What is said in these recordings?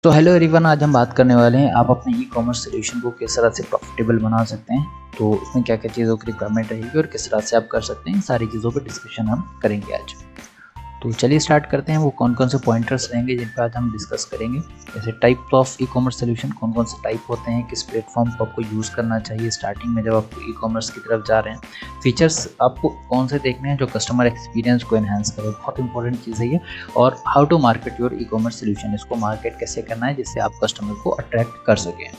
तो hello everyone, आज हम बात करने वाले हैं आप अपने ई कॉमर्स सोल्यूशन को किस तरह से प्रॉफिटेबल बना सकते हैं। तो उसमें क्या क्या चीज़ों की रिक्वायरमेंट रहेगी और किस तरह से आप कर सकते हैं, सारी चीज़ों पर डिस्कशन हम करेंगे आज। तो चलिए स्टार्ट करते हैं। वो कौन कौन से पॉइंटर्स रहेंगे जिन पर आज हम डिस्कस करेंगे, जैसे type of E commerce solution, कौन कौन से टाइप होते हैं, किस प्लेटफॉर्म को आपको यूज़ करना चाहिए स्टार्टिंग में जब आप ई कॉमर्स की तरफ जा रहे हैं, फीचर्स आपको कौन से देखने हैं जो कस्टमर एक्सपीरियंस को एनहांस करे, बहुत इंपॉर्टेंट चीज़ है ये, और how to market your e commerce solution, इसको मार्केट कैसे करना है जिससे आप कस्टमर को अट्रैक्ट कर सकें।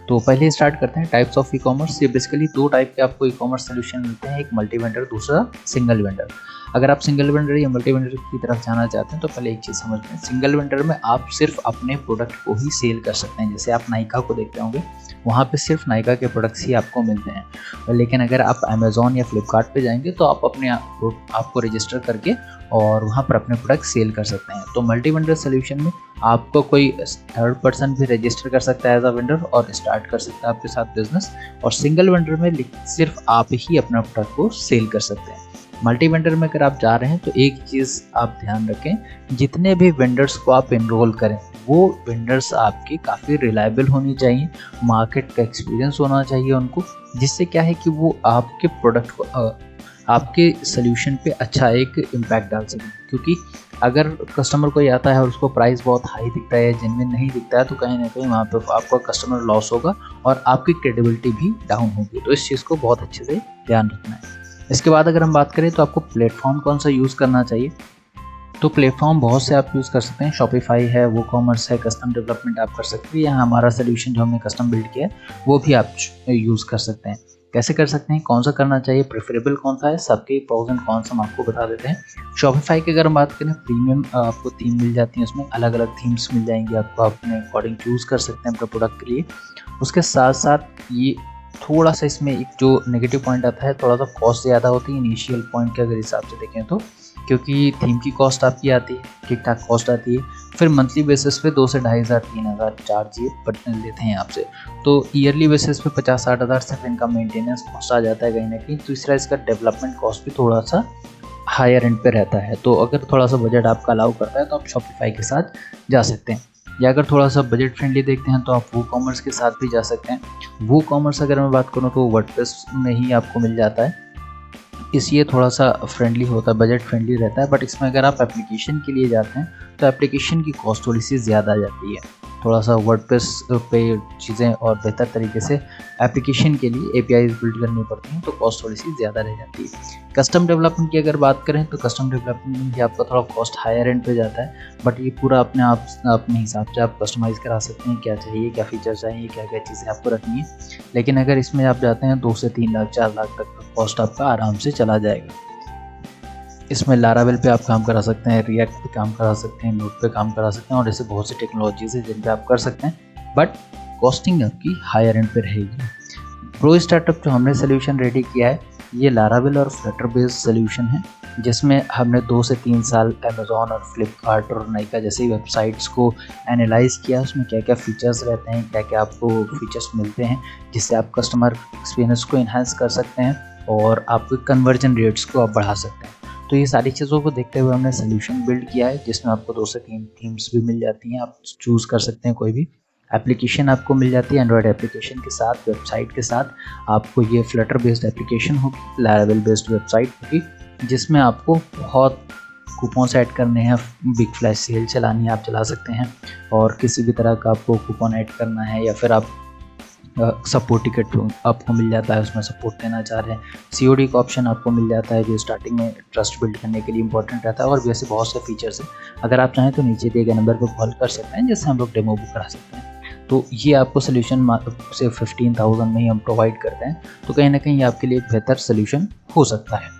तो पहले स्टार्ट करते हैं टाइप्स ऑफ ई कॉमर्स। ये बेसिकली दो टाइप के आपको ई कॉमर्स सोल्यूशन मिलते हैं, एक मल्टी वेंडर, दूसरा सिंगल वेंडर। अगर आप सिंगल वेंडर या मल्टी वेंडर की तरफ जाना चाहते हैं तो पहले एक चीज़ समझ लें, सिंगल वेंडर में आप सिर्फ अपने प्रोडक्ट को ही सेल कर सकते हैं। जैसे आप नायका को देखते होंगे, वहाँ पे सिर्फ नायका के प्रोडक्ट्स ही आपको मिलते हैं। लेकिन अगर आप अमेज़ॉन या फ्लिपकार्ट पे जाएंगे तो आप अपने आपको रजिस्टर करके और वहाँ पर अपने प्रोडक्ट सेल कर सकते हैं। तो मल्टी वेंडर सोल्यूशन में आपको कोई थर्ड पर्सन भी रजिस्टर कर सकता है एज अ वेंडर और स्टार्ट कर सकता है आपके साथ बिजनेस। और सिंगल वेंडर में सिर्फ आप ही अपना प्रोडक्ट को सेल कर सकते हैं। मल्टी वेंडर में अगर आप जा रहे हैं तो एक चीज़ आप ध्यान रखें, जितने भी वेंडर्स को आप एनरोल करें वो वेंडर्स आपके काफ़ी रिलायबल होनी चाहिए, मार्केट का एक्सपीरियंस होना चाहिए उनको, जिससे क्या है कि वो आपके प्रोडक्ट को आपके सोल्यूशन पे अच्छा एक इम्पैक्ट डाल सकें। क्योंकि अगर कस्टमर कोई आता है और उसको प्राइस बहुत हाई दिखता है, जेन्युइन नहीं दिखता है, तो कहीं ना कहीं वहाँ पे आपका कस्टमर लॉस होगा और आपकी क्रेडिबिलिटी भी डाउन होगी। तो इस चीज़ को बहुत अच्छे से ध्यान रखना है। इसके बाद अगर हम बात करें तो आपको प्लेटफॉर्म कौन सा यूज़ करना चाहिए, तो प्लेटफॉर्म बहुत से आप यूज़ कर सकते हैं। शॉपिफाई है, वो कॉमर्स है, कस्टम डेवलपमेंट आप कर सकते हैं, या हमारा सोल्यूशन जो हमने कस्टम बिल्ड किया है वो भी आप यूज़ कर सकते हैं। कैसे कर सकते हैं, कौन सा करना चाहिए, प्रेफरेबल कौन सा है, सबके प्रोज एंड कॉन्स हम आपको बता देते हैं। शॉपिफाई की अगर हम बात करें, प्रीमियम आपको थीम मिल जाती है, उसमें अलग अलग थीम्स मिल जाएंगी आपको, अपने अकॉर्डिंग चूज़ कर सकते हैं अपने प्रोडक्ट के लिए। उसके साथ साथ ये थोड़ा सा इसमें एक जो नेगेटिव पॉइंट आता है, थोड़ा सा कॉस्ट ज़्यादा होती है इनिशियल पॉइंट के अगर हिसाब से देखें तो, क्योंकि थीम की कॉस्ट आपकी आती है, ठीक ठाक कॉस्ट आती है। फिर मंथली बेसिस पे 2 से 2,500 3,000 चार्ज ये लेते हैं आपसे। तो ईयरली बेसिस पे 50-60 हज़ार सिर्फ इनका मेंटेनेंस कॉस्ट आ जाता है कहीं ना कहीं। तीसरा इसका डेवलपमेंट कॉस्ट भी थोड़ा सा हायर एंड पे रहता है। तो अगर थोड़ा सा बजट आपका अलाउ करता है तो आप शॉपिफाई के साथ जा सकते हैं, या अगर थोड़ा सा बजट फ्रेंडली देखते हैं तो आप वो कॉमर्स के साथ भी जा सकते हैं। वो कॉमर्स अगर मैं बात करूँ तो वर्डप्रेस में ही आपको मिल जाता है, इसलिए थोड़ा सा फ्रेंडली होता है, बजट फ्रेंडली रहता है। बट इसमें अगर आप एप्लीकेशन के लिए जाते हैं तो एप्लीकेशन की कॉस्ट थोड़ी सी ज़्यादा आ जाती है। थोड़ा सा वर्डप्रेस पे चीज़ें और बेहतर तरीके से एप्लीकेशन के लिए एपीआईज बिल्ड करनी पड़ती हैं, तो कॉस्ट थोड़ी सी ज़्यादा रह जाती है। कस्टम डेवलपमेंट की अगर बात करें तो कस्टम डेवलपमेंट में भी आपका थोड़ा कॉस्ट हायर एंड पे जाता है, बट ये पूरा अपने हिसाब से आप कस्टमाइज़ करा सकते हैं, क्या चाहिए, क्या फीचर चाहिए, क्या क्या चीज़ें आपको रखनी है। लेकिन अगर इसमें आप जाते हैं 2 से 3 लाख 4 लाख तक का कॉस्ट आपका आराम से चला जाएगा। इसमें लारावेल पे आप काम करा सकते हैं, रिएक्ट पे काम करा सकते हैं, नोट पे काम करा सकते हैं, और ऐसे बहुत सी टेक्नोलॉजीज है जिन पे आप कर सकते हैं, बट कॉस्टिंग आपकी हायर एंड पे रहेगी। प्रो स्टार्टअप जो हमने सोल्यूशन रेडी किया है, ये लारावेल और फ्लटर बेस्ड सोल्यूशन है, जिसमें हमने 2 से 3 साल अमेज़ॉन और फ्लिपकार्ट और नायका जैसी वेबसाइट्स को एनालाइज किया, उसमें क्या क्या फ़ीचर्स रहते हैं, क्या क्या आपको फीचर्स मिलते हैं जिससे आप कस्टमर एक्सपीरियंस को इन्हांस कर सकते हैं और आपके कन्वर्जन रेट्स को आप बढ़ा सकते हैं। तो ये सारी चीज़ों को देखते हुए हमने सोल्यूशन बिल्ड किया है, जिसमें आपको 2 से 3 थीम्स भी मिल जाती हैं, आप चूज़ कर सकते हैं कोई भी। एप्लीकेशन आपको मिल जाती है एंड्रॉयड एप्लीकेशन के साथ, वेबसाइट के साथ आपको ये फ्लटर बेस्ड एप्लीकेशन होगी, लारावेल बेस्ड वेबसाइट होगी, जिसमें आपको बहुत कूपन ऐड करने हैं, बिग फ्लैश सेल चलानी है, आप चला सकते हैं। और किसी भी तरह का आपको कूपन ऐड करना है, या फिर आप सपोर्ट टिकट आपको मिल जाता है, उसमें सपोर्ट देना चाह रहे हैं। सीओडी का ऑप्शन आपको मिल जाता है, जो स्टार्टिंग में ट्रस्ट बिल्ड करने के लिए इंपॉर्टेंट रहता है। और वैसे बहुत से फीचर्स हैं, अगर आप चाहें तो नीचे दिए गए नंबर पर कॉल कर सकते हैं, जिससे हम लोग डेमो बुक करा सकते हैं। तो ये आपको सोल्यूशन से 15,000 में ही हम प्रोवाइड करते हैं, तो कहीं ना कहीं आपके लिए एक बेहतर सोल्यूशन हो सकता है।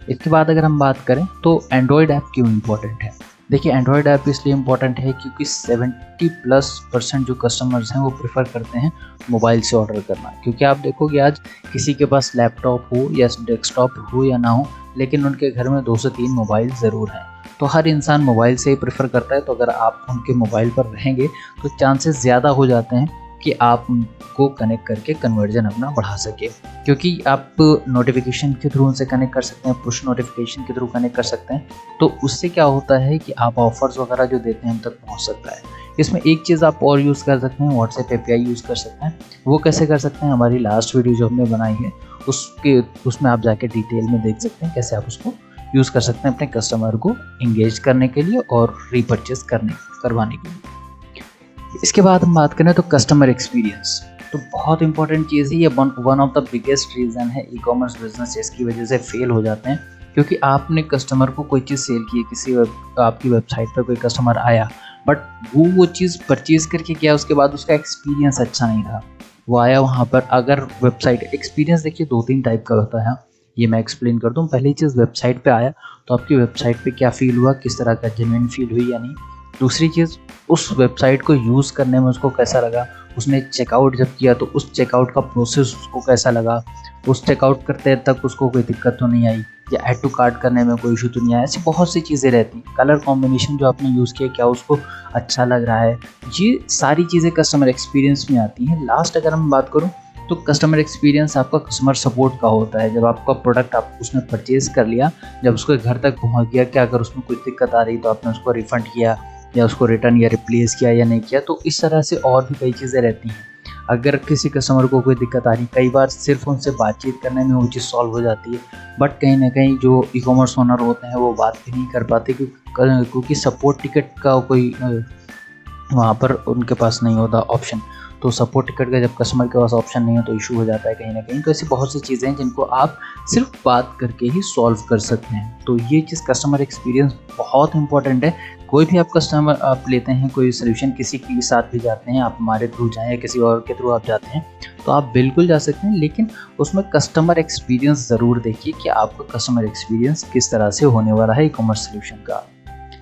इसके बाद अगर हम बात करें तो एंड्रॉयड ऐप क्यों इम्पोर्टेंट है। देखिए, एंड्रॉयड ऐप इसलिए इम्पोर्टेंट है क्योंकि 70+ % जो कस्टमर्स हैं वो प्रेफर करते हैं मोबाइल से ऑर्डर करना। क्योंकि आप देखोगे आज किसी के पास लैपटॉप हो या डेस्कटॉप हो या ना हो, लेकिन उनके घर में 2 से 3 मोबाइल ज़रूर हैं। तो हर इंसान मोबाइल से ही प्रेफर करता है। तो अगर आप उनके मोबाइल पर रहेंगे तो चांसेस ज़्यादा हो जाते हैं कि आप उनको कनेक्ट करके कन्वर्जन अपना बढ़ा सके, क्योंकि आप नोटिफिकेशन के थ्रू उनसे कनेक्ट कर सकते हैं, पुश नोटिफिकेशन के थ्रू कनेक्ट कर सकते हैं। तो उससे क्या होता है कि आप ऑफर्स वगैरह जो देते हैं हम तक पहुंच सकता है। इसमें एक चीज़ आप और यूज़ कर सकते हैं, व्हाट्सएप API यूज़ कर सकते हैं। वो कैसे कर सकते हैं, हमारी लास्ट वीडियो जो हमने बनाई है उसमें आप जाके डिटेल में देख सकते हैं कैसे आप उसको यूज़ कर सकते हैं अपने कस्टमर को इंगेज करने के लिए और रीपरचेस करवाने के लिए। इसके बाद हम बात करें तो कस्टमर एक्सपीरियंस, तो बहुत इंपॉर्टेंट चीज़ है ये। One of the biggest reason है ई कॉमर्स बिजनेस जिसकी वजह से फेल हो जाते हैं, क्योंकि आपने कस्टमर को कोई चीज़ सेल की है, आपकी वेबसाइट पर कोई कस्टमर आया, बट वो चीज़ परचेज़ करके गया, उसके बाद उसका एक्सपीरियंस अच्छा नहीं था। वो आया वहाँ पर, अगर वेबसाइट एक्सपीरियंस देखिए 2-3 टाइप का होता है, ये मैं एक्सप्लेन कर दूँ। पहली चीज़, वेबसाइट पे आया तो आपकी वेबसाइट पे क्या फ़ील हुआ, किस तरह का जेन्युइन फील हुई या नहीं। दूसरी चीज़, उस वेबसाइट को यूज़ करने में उसको कैसा लगा, उसने चेकआउट जब किया तो उस चेकआउट का प्रोसेस उसको कैसा लगा, उस चेकआउट करते तक उसको कोई दिक्कत तो नहीं आई, या ऐड टू कार्ट करने में कोई इशू तो नहीं आया। ऐसी बहुत सी चीज़ें रहती हैं। कलर कॉम्बिनेशन जो आपने यूज़ किया, क्या उसको अच्छा लग रहा है, ये सारी चीज़ें कस्टमर एक्सपीरियंस में आती हैं। लास्ट अगर हम बात करूँ तो कस्टमर एक्सपीरियंस आपका कस्टमर सपोर्ट का होता है। जब आपका प्रोडक्ट उसने परचेज़ कर लिया, जब उसके घर तक पहुँच गया, क्या अगर उसमें कोई दिक्कत आ रही तो आपने उसको रिफ़ंड किया या उसको रिटर्न या रिप्लेस किया या नहीं किया। तो इस तरह से और भी कई चीज़ें रहती हैं। अगर किसी कस्टमर को कोई दिक्कत आ रही, कई बार सिर्फ उनसे बातचीत करने में वो चीज़ सॉल्व हो जाती है, बट कहीं ना कहीं जो ई कॉमर्स ओनर होते हैं वो बात भी नहीं कर पाते, क्योंकि सपोर्ट टिकट का कोई वहाँ पर उनके पास नहीं होता ऑप्शन। तो सपोर्ट टिकट का जब कस्टमर के पास ऑप्शन नहीं हो तो इशू हो जाता है कहीं ना कहीं। तो ऐसी बहुत सी चीज़ें हैं जिनको आप सिर्फ बात करके ही सॉल्व कर सकते हैं। तो ये चीज़ कस्टमर एक्सपीरियंस बहुत इंपॉर्टेंट है। कोई भी आप कस्टमर आप लेते हैं, कोई सोल्यूशन किसी के साथ भी जाते हैं, आप हमारे थ्रू जाएँ या किसी और के थ्रू आप जाते हैं तो आप बिल्कुल जा सकते हैं, लेकिन उसमें कस्टमर एक्सपीरियंस ज़रूर देखिए कि आपका कस्टमर एक्सपीरियंस किस तरह से होने वाला है ई कॉमर्स सोल्यूशन का।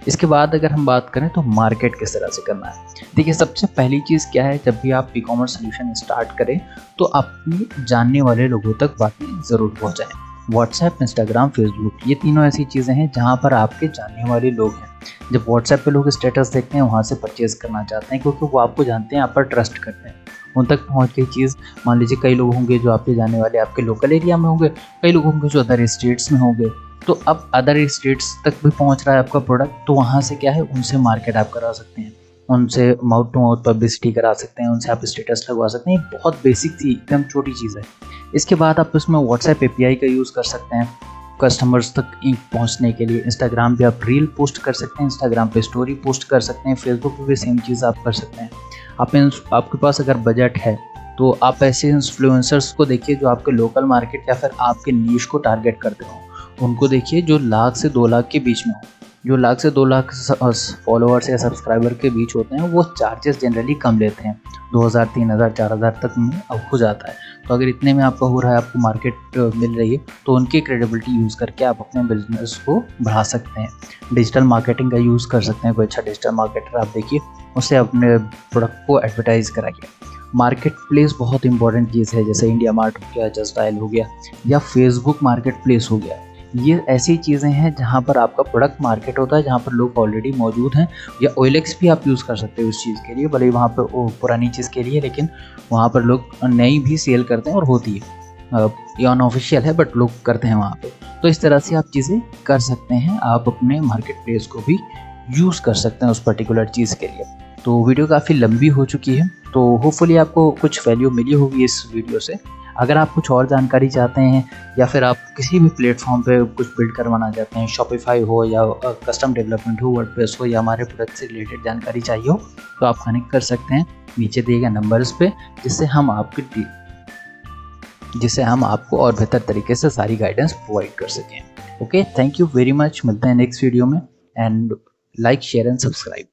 इसके बाद अगर हम बात करें तो मार्केट किस तरह से करना है। देखिए, सबसे पहली चीज़ क्या है, जब भी आप ई कॉमर्स सोल्यूशन स्टार्ट करें तो अपने जानने वाले लोगों तक बातें ज़रूर पहुंचाएं। व्हाट्सएप, इंस्टाग्राम, फेसबुक, ये तीनों ऐसी चीज़ें हैं जहां पर आपके जानने वाले लोग हैं। जब व्हाट्सएप पे लोग स्टेटस देखते हैं वहां से परचेज़ करना चाहते हैं, क्योंकि वो आपको जानते हैं, आप पर ट्रस्ट करते हैं। उन तक पहुँच गई चीज़, मान लीजिए कई लोग होंगे जो आपके जानने वाले आपके लोकल एरिया में होंगे, कई लोग होंगे जो अदर स्टेट्स में होंगे। तो अब अदर स्टेट्स तक भी पहुंच रहा है आपका प्रोडक्ट, तो वहाँ से क्या है, उनसे मार्केट आप करा सकते हैं, उनसे माउथ टू माउथ पब्लिसिटी करा सकते हैं, उनसे आप स्टेटस लगवा सकते हैं। बहुत बेसिक थी, एकदम छोटी चीज़ है। इसके बाद आप उसमें व्हाट्सएप API का यूज़ कर सकते हैं कस्टमर्स तक पहुंचने के लिए। इंस्टाग्राम पे आप रील पोस्ट कर सकते हैं, इंस्टाग्राम पे स्टोरी पोस्ट कर सकते हैं, फेसबुक पे भी सेम चीज़ आप कर सकते हैं। आपके पास अगर बजट है तो आप ऐसे इन्फ्लुएंसर्स को देखिए जो आपके लोकल मार्केट या फिर आपके नीश को टारगेट करते हो। उनको देखिए जो 1 से 2 लाख के बीच में हो। जो 1 से 2 लाख फॉलोअर्स या सब्सक्राइबर के बीच होते हैं वो चार्जेस जनरली कम लेते हैं, 2000, 3000, 4000 तक में हो जाता है। तो अगर इतने में आपका हो रहा है, आपको मार्केट मिल रही है, तो उनकी क्रेडिबिलिटी यूज़ करके आप अपने बिजनेस को बढ़ा सकते हैं। डिजिटल मार्केटिंग का यूज़ कर सकते हैं। कोई अच्छा डिजिटल मार्केटर आप देखिए, उससे अपने प्रोडक्ट को एडवर्टाइज़ कराइए। मार्केट प्लेस बहुत इंपॉर्टेंट चीज़ है, जैसे इंडिया मार्ट हो गया, जस्ट डायल हो गया, या फेसबुक मार्केट प्लेस हो गया। ये ऐसी चीज़ें हैं जहाँ पर आपका प्रोडक्ट मार्केट होता है, जहाँ पर लोग ऑलरेडी मौजूद हैं। या OLX भी आप यूज़ कर सकते हो उस चीज़ के लिए, भले ही वहाँ पर वो पुरानी चीज़ के लिए, लेकिन वहाँ पर लोग नई भी सेल करते हैं और होती है। ये अनऑफिशियल है बट लोग करते हैं वहाँ पे। तो इस तरह से आप चीज़ें कर सकते हैं। आप अपने मार्केट प्लेस को भी यूज़ कर सकते हैं उस पर्टिकुलर चीज़ के लिए। तो वीडियो काफ़ी लंबी हो चुकी है, तो होपफुली आपको कुछ वैल्यू मिली होगी इस वीडियो से। अगर आप कुछ और जानकारी चाहते हैं या फिर आप किसी भी प्लेटफॉर्म पे कुछ बिल्ड करवाना चाहते हैं, शॉपिफाई हो या कस्टम डेवलपमेंट हो, वर्डप्रेस हो, या हमारे प्रोडक्ट से रिलेटेड जानकारी चाहिए हो, तो आप कनेक्ट कर सकते हैं नीचे दिए गए नंबर्स पे, जिससे हम आपको और बेहतर तरीके से सारी गाइडेंस प्रोवाइड कर सकें। Okay, thank you very much. मिलते हैं नेक्स्ट वीडियो में, and like, share and subscribe.